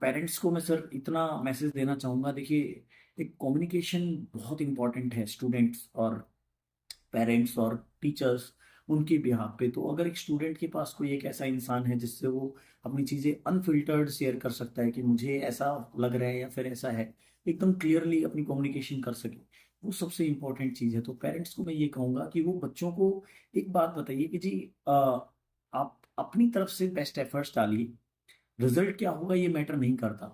Parents को मैं sir इतना मैसेज देना चाहूँगा। देखिए, एक कम्युनिकेशन बहुत इंपॉर्टेंट है स्टूडेंट्स और पेरेंट्स और टीचर्स उनके बिहाफ पे। तो अगर एक स्टूडेंट के पास कोई एक ऐसा इंसान है जिससे वो अपनी चीज़ें अनफिल्टर्ड शेयर कर सकता है कि मुझे ऐसा लग रहा है या फिर ऐसा है, एकदम क्लियरली अपनी कम्युनिकेशन कर सके, वो सबसे इम्पोर्टेंट चीज़ है। तो पेरेंट्स को मैं ये कहूँगा कि वो बच्चों को एक बात बताइए कि जी आप अपनी तरफ से बेस्ट एफर्ट्स डालिए। रिजल्ट क्या होगा ये मैटर नहीं करता।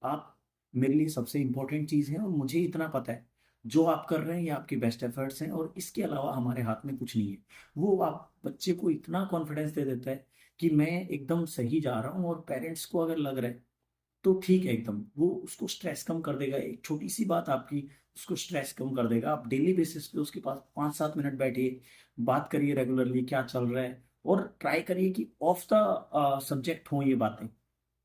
आप मेरे लिए सबसे इंपॉर्टेंट चीज़ है और मुझे इतना पता है जो आप कर रहे हैं ये आपके बेस्ट एफर्ट्स हैं और इसके अलावा हमारे हाथ में कुछ नहीं है। वो आप बच्चे को इतना कॉन्फिडेंस दे देता है कि मैं एकदम सही जा रहा हूँ। और पेरेंट्स को अगर लग रहा है तो ठीक है, एकदम वो उसको स्ट्रेस कम कर देगा। एक छोटी सी बात आपकी उसको स्ट्रेस कम कर देगा। आप डेली बेसिस पे उसके पास 5-7 मिनट बैठिए, बात करिए रेगुलरली क्या चल रहा है, और ट्राई करिए कि ऑफ द सब्जेक्ट हो ये बातें।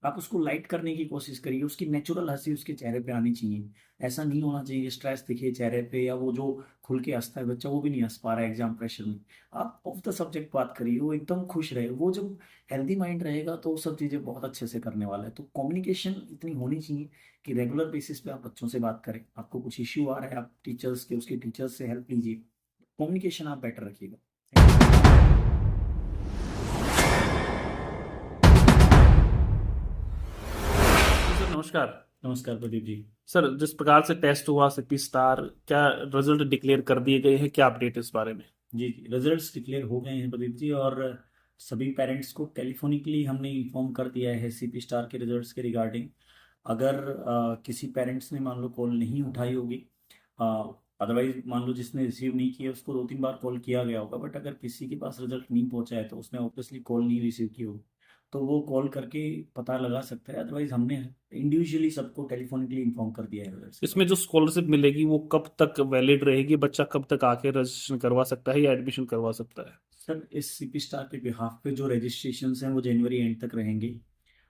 आप उसको लाइट करने की कोशिश करिए, उसकी नेचुरल हंसी उसके चेहरे पे आनी चाहिए। ऐसा नहीं होना चाहिए स्ट्रेस दिखे चेहरे पे, या वो जो खुल के हंसता है बच्चा वो भी नहीं हंस पा रहा है एग्जाम प्रेशर में। आप ऑफ द सब्जेक्ट बात करिए, वो एकदम खुश रहे। वो जब हेल्दी माइंड रहेगा तो सब चीज़ें बहुत अच्छे से करने वाला है। तो कम्युनिकेशन इतनी होनी चाहिए कि रेगुलर बेसिस पे आप बच्चों से बात करें। आपको कुछ इश्यू आ रहा है, आप टीचर्स के उसके टीचर्स से हेल्प लीजिए। कम्युनिकेशन आप बेटर रखिएगा। Thank you. जी सर, नमस्कार। नमस्कार प्रदीप जी। सर, जिस प्रकार से टेस्ट हुआ सीपी स्टार, क्या रिजल्ट डिक्लेयर कर दिए गए हैं? क्या अपडेट है इस बारे में? जी जी, रिजल्ट्स डिक्लेयर हो गए हैं प्रदीप जी। और सभी पेरेंट्स को टेलीफोनिकली हमने इन्फॉर्म कर दिया है सीपी स्टार के रिजल्ट्स के रिगार्डिंग। अगर किसी पेरेंट्स ने मान लो कॉल नहीं उठाई होगी, अदरवाइज मान लो जिसने रिसीव नहीं किया उसको 2-3 बार कॉल किया गया होगा, बट अगर किसी के पास रिजल्ट नहीं पहुंचा है तो उसने ऑब्वियसली कॉल नहीं रिसीव की होगी। तो वो कॉल करके पता लगा सकता है। अदरवाइज हमने इंडिविजुअली सबको टेलीफोनिकली इन्फॉर्म कर दिया है रिजल्ट्स के इसमें बारे जो स्कॉलरशिप मिलेगी वो कब तक वैलिड रहेगी? बच्चा कब तक आके रजिस्ट्रेशन करवा सकता है या एडमिशन करवा सकता है? में। सर, इस सीपी स्टार के बिहाफ पे जो रजिस्ट्रेशन हैं वो जनवरी एंड तक रहेंगे।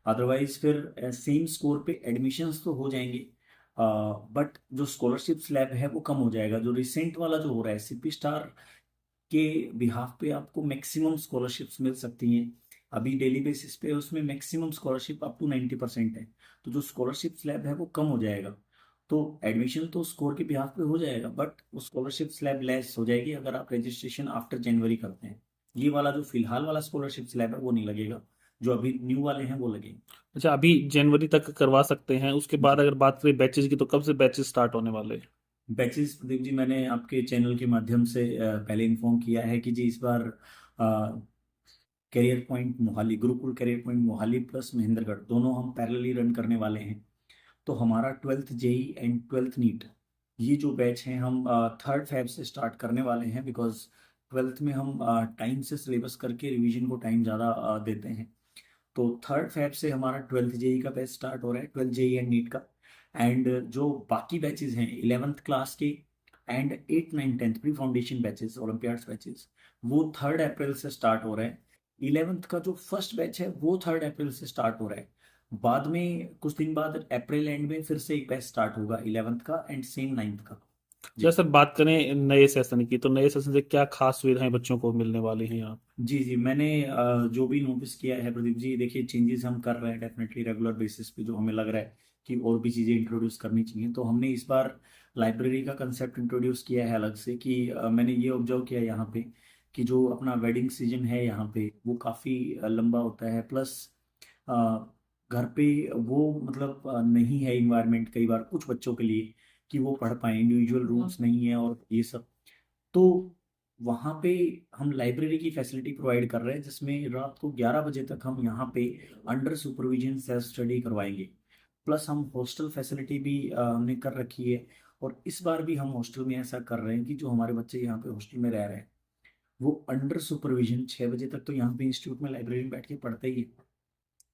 अदरवाइज फिर सेम स्कोर पे एडमिशन्स तो हो जाएंगे, बट जो स्कॉलरशिप स्लैब है वो कम हो जाएगा। जो रिसेंट वाला जो हो रहा है सीपी स्टार के बिहाफ पे, आपको मैक्सिमम स्कॉलरशिप्स मिल सकती हैं अभी डेली बेसिस पे। उसमें मैक्सिमम स्कॉलरशिप अप टू 90% है। तो जो स्कॉलरशिप स्लैब है वो कम हो जाएगा। तो एडमिशन तो स्कोर के बिहाफ पे हो जाएगा, बट वो स्कॉलरशिप स्लैब लेस हो जाएगी अगर आप रजिस्ट्रेशन आफ्टर जनवरी करते हैं। ये वाला जो फिलहाल वाला स्कॉलरशिप स्लैब है वो नहीं लगेगा। जो अभी न्यू वाले हैं वो लगेंगे। अच्छा, अभी जनवरी तक करवा सकते हैं, उसके बाद जी। अगर बात करें बैचेज की तो कब से बैचेज स्टार्ट होने वाले हैं? बैचेस प्रदीप जी, मैंने आपके चैनल के माध्यम से पहले इन्फॉर्म किया है कि जी इस बार career point Mohali, Gurukul career point Mohali plus Mahendragarh दोनों हम पैरेलली रन करने वाले हैं। तो हमारा 12th JEE and 12th NEET, ये जो बैच हैं हम 3rd फेब से स्टार्ट करने वाले हैं। बिकॉज 12th में हम टाइम से सिलेबस करके रिवीजन को टाइम ज़्यादा देते हैं। तो 3rd फेब से हमारा 12th जेई का बैच स्टार्ट हो रहा है, 12th जेई एंड नीट का। एंड जो बाकी बैचेस हैं 11th क्लास के and 8 9 10 pre foundation batches, Olympiads batches, वो 3rd अप्रैल से स्टार्ट हो रहा है। 11th का जो फर्स्ट बैच है वो 3rd अप्रैल से स्टार्ट हो रहा है। बाद में कुछ दिन बाद अप्रैल एंड में फिर से एक बैच स्टार्ट होगा 11th का एंड सेम 9th का। जी। जैसे बात करें नए सेशन की, तो नए सेशन से क्या खास सुविधाएं बच्चों को मिलने वाली हैं यहाँ? जी जी, मैंने जो भी नोटिस किया है प्रदीप जी, देखिए चेंजेस हम कर रहे हैं डेफिनेटली रेगुलर बेसिस पे। जो हमें लग रहा है कि और भी चीज़ें इंट्रोड्यूस करनी चाहिए, तो हमने इस बार लाइब्रेरी का कंसेप्ट इंट्रोड्यूस किया है अलग से। कि मैंने ये ऑब्जर्व किया यहाँ पे कि जो अपना वेडिंग सीजन है यहाँ पे वो काफ़ी लंबा होता है। प्लस घर पे वो मतलब नहीं है इन्वायरमेंट कई बार कुछ बच्चों के लिए कि वो पढ़ पाए, इंडिविजुअल रूम्स नहीं है और ये सब। तो वहाँ पे हम लाइब्रेरी की फैसिलिटी प्रोवाइड कर रहे हैं जिसमें रात को 11 बजे तक हम यहाँ पे अंडर सुपरविजन सेल्फ स्टडी करवाएंगे। प्लस हम हॉस्टल फैसिलिटी भी हमने कर रखी है। और इस बार भी हम हॉस्टल में ऐसा कर रहे हैं कि जो हमारे बच्चे यहाँ पे हॉस्टल में रह रहे हैं वो अंडर सुपरविजन 6 बजे तक तो यहाँ पे इंस्टीट्यूट में लाइब्रेरी में बैठ के पढ़ते ही।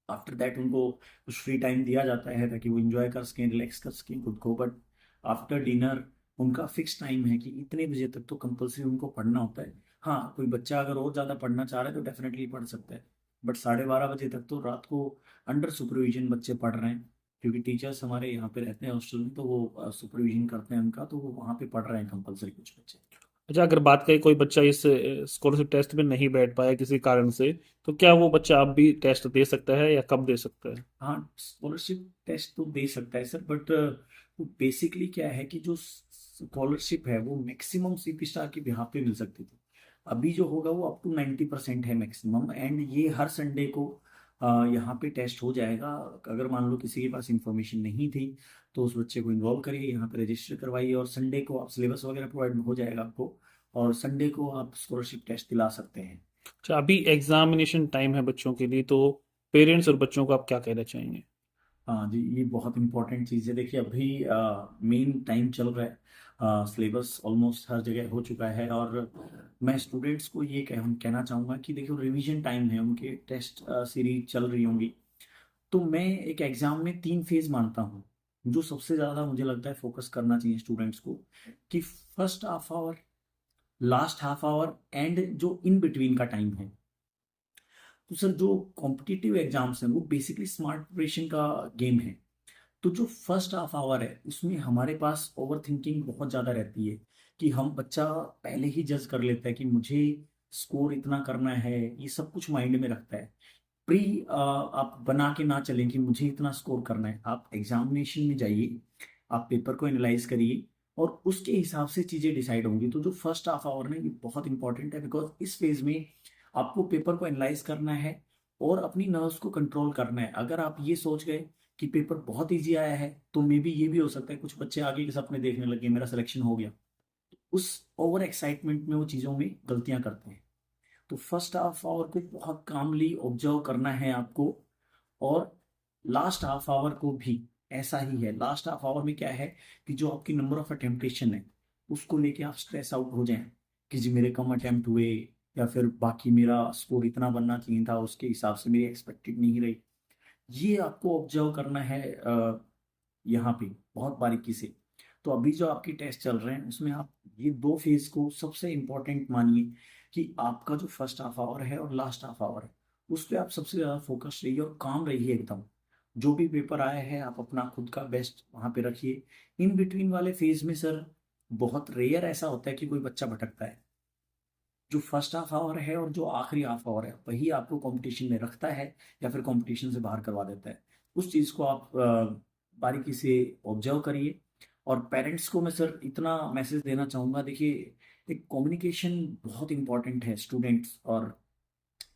आफ्टर दैट उनको कुछ फ्री टाइम दिया जाता है ताकि वो इंजॉय कर सकें, रिलैक्स कर सकें खुद को। बट आफ्टर डिनर उनका फिक्स टाइम है कि इतने बजे तक तो कंपलसरी उनको पढ़ना होता है। हाँ, कोई बच्चा अगर और ज़्यादा पढ़ना चाह रहा है तो डेफिनेटली पढ़ सकता है। बट 12:30 बजे तक तो रात को अंडर सुपरविजन बच्चे पढ़ रहे हैं। क्योंकि टीचर्स हमारे यहाँ पे रहते हैं हॉस्टल में, तो वो सुपरविजन करते हैं उनका, तो वो वहाँ पे पढ़ रहे हैं कंपलसरी कुछ बच्चे। अच्छा, अगर बात करें कोई बच्चा इस स्कॉलरशिप टेस्ट में नहीं बैठ पाया किसी कारण से, तो क्या वो बच्चा अब भी टेस्ट दे सकता है या कब दे सकता है? हाँ, स्कॉलरशिप टेस्ट तो दे सकता है सर, बट वो बेसिकली क्या है कि जो स्कॉलरशिप है वो मैक्सिमम सीपी स्टार के बिहाफ पे मिल सकती थी। अभी जो होगा वो अप टू 90% है मैक्सिमम, एंड ये हर संडे को यहाँ पे टेस्ट हो जाएगा। अगर मान लो किसी के पास इंफॉर्मेशन नहीं थी तो उस बच्चे को इन्वॉल्व करिए, यहाँ पे रजिस्टर करवाइए, और संडे को आप सिलेबस वगैरह प्रोवाइड हो जाएगा आपको, और संडे को आप स्कॉलरशिप टेस्ट दिला सकते हैं। अच्छा, अभी एग्जामिनेशन टाइम है बच्चों के लिए, तो पेरेंट्स और बच्चों को आप क्या कहना चाहेंगे? हाँ जी, ये बहुत इंपॉर्टेंट चीज़ है। देखिए अभी मेन टाइम चल रहा है, सिलेबस ऑलमोस्ट हर जगह हो चुका है, और मैं स्टूडेंट्स को ये कहना चाहूँगा कि देखो रिवीजन टाइम है, उनके टेस्ट सीरीज चल रही होंगी। तो मैं एक एग्ज़ाम में 3 फेज मानता हूँ, जो सबसे ज़्यादा मुझे लगता है फोकस करना चाहिए स्टूडेंट्स को, कि first half hour, last half hour, and जो इन बिटवीन का टाइम है। तो सर जो कॉम्पिटिटिव एग्जाम्स हैं वो बेसिकली स्मार्ट प्रिपरेशन का गेम है। तो जो फर्स्ट हाफ आवर है उसमें हमारे पास ओवर थिंकिंग बहुत ज़्यादा रहती है, कि हम बच्चा पहले ही जज कर लेता है कि मुझे स्कोर इतना करना है, ये सब कुछ माइंड में रखता है। प्री आप बना के ना चलें कि मुझे इतना स्कोर करना है। आप एग्जामिनेशन में जाइए, आप पेपर को एनालाइज करिए, और उसके हिसाब से चीज़ें डिसाइड होंगी। तो जो फर्स्ट हाफ आवर है ये बहुत इंपॉर्टेंट है, बिकॉज इस फेज में आपको पेपर को एनालाइज करना है और अपनी नर्व्स को कंट्रोल करना है। अगर आप ये सोच गए कि पेपर बहुत इजी आया है, तो मे बी ये भी हो सकता है कुछ बच्चे आगे के सपने देखने लगे, मेरा सिलेक्शन हो गया। उस ओवर एक्साइटमेंट में वो चीज़ों में गलतियां करते हैं। तो फर्स्ट हाफ आवर को बहुत कामली ऑब्जर्व करना है आपको, और लास्ट हाफ आवर को भी ऐसा ही है। लास्ट हाफ आवर में क्या है कि जो आपकी नंबर ऑफ अटेम्प्टेशन है उसको लेके आप स्ट्रेस आउट हो जाएं, कि जी मेरे कम अटेम्प्ट हुए, या फिर बाकी मेरा स्कोर इतना बनना चाहिए था उसके हिसाब से मेरी एक्सपेक्टेड नहीं रही। ये आपको ऑब्जर्व करना है यहाँ पे बहुत बारीकी से। तो अभी जो आपकी टेस्ट चल रहे हैं उसमें आप ये 2 फेज को सबसे इम्पोर्टेंट मानिए, कि आपका जो फर्स्ट हाफ आवर है और लास्ट हाफ आवर है उस पर आप सबसे ज़्यादा फोकस रहिए और काम रहिए एकदम। जो भी पेपर आया है आप अपना खुद का बेस्ट वहाँ पे रखिए। इन बिटवीन वाले फेज में सर बहुत रेयर ऐसा होता है कि कोई बच्चा भटकता है। जो फर्स्ट हाफ आवर है और जो आखिरी हाफ आवर है वही आपको कंपटीशन में रखता है, या फिर कंपटीशन से बाहर करवा देता है। उस चीज़ को आप बारीकी से ऑब्जर्व करिए। और पेरेंट्स को मैं सर इतना मैसेज देना चाहूँगा, देखिए एक कम्युनिकेशन बहुत इंपॉर्टेंट है स्टूडेंट्स और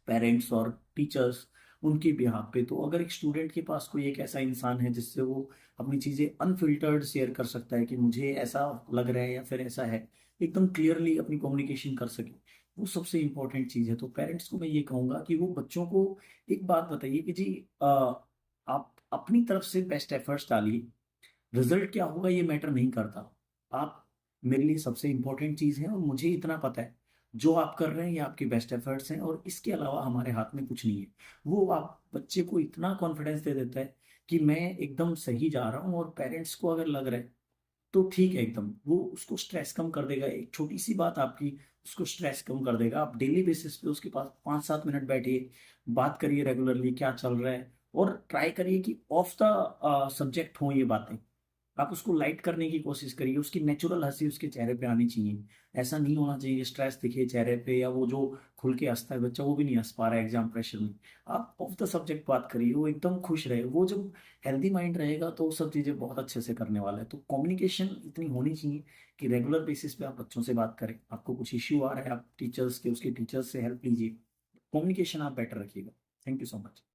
पेरेंट्स और टीचर्स उनके बिहाफ पे। तो अगर एक स्टूडेंट के पास कोई एक ऐसा इंसान है जिससे वो अपनी चीज़ें अनफिल्टर्ड शेयर कर सकता है कि मुझे ऐसा लग रहा है या फिर ऐसा है, एकदम क्लियरली अपनी कम्युनिकेशन कर सके, वो सबसे इम्पोर्टेंट चीज़ है। तो पेरेंट्स को मैं ये कहूँगा कि वो बच्चों को एक बात बताइए कि जी आप अपनी तरफ से बेस्ट एफर्ट्स डालिए, रिजल्ट क्या होगा ये मैटर नहीं करता। आप मेरे लिए सबसे इंपॉर्टेंट चीज़ है, और मुझे इतना पता है जो आप कर रहे हैं ये आपके बेस्ट एफर्ट्स हैं, और इसके अलावा हमारे हाथ में कुछ नहीं है। वो आप बच्चे को इतना कॉन्फिडेंस दे देता है कि मैं एकदम सही जा रहा हूँ। और पेरेंट्स को अगर लग रहा है तो ठीक है, एकदम वो उसको स्ट्रेस कम कर देगा। एक छोटी सी बात आपकी उसको स्ट्रेस कम कर देगा। आप डेली बेसिस पे उसके पास 5-7 मिनट बैठिए, बात करिए रेगुलरली क्या चल रहा है, और ट्राई करिए कि ऑफ द सब्जेक्ट हो ये बातें। आप उसको लाइट करने की कोशिश करिए, उसकी नेचुरल हंसी उसके चेहरे पे आनी चाहिए। ऐसा नहीं होना चाहिए स्ट्रेस दिखे चेहरे पे, या वो जो खुल के हंसता है बच्चा वो भी नहीं हंस पा रहा है एग्जाम प्रेशर में। आप ऑफ द सब्जेक्ट बात करिए, वो एकदम खुश रहे। वो जब हेल्दी माइंड रहेगा तो सब चीज़ें बहुत अच्छे से करने वाला है। तो कम्युनिकेशन इतनी होनी चाहिए कि रेगुलर बेसिस पे आप बच्चों से बात करें। आपको कुछ इश्यू आ रहा है आप टीचर्स के उसके टीचर्स से हेल्प लीजिए। कम्युनिकेशन आप बेटर रखिएगा। Thank you so much.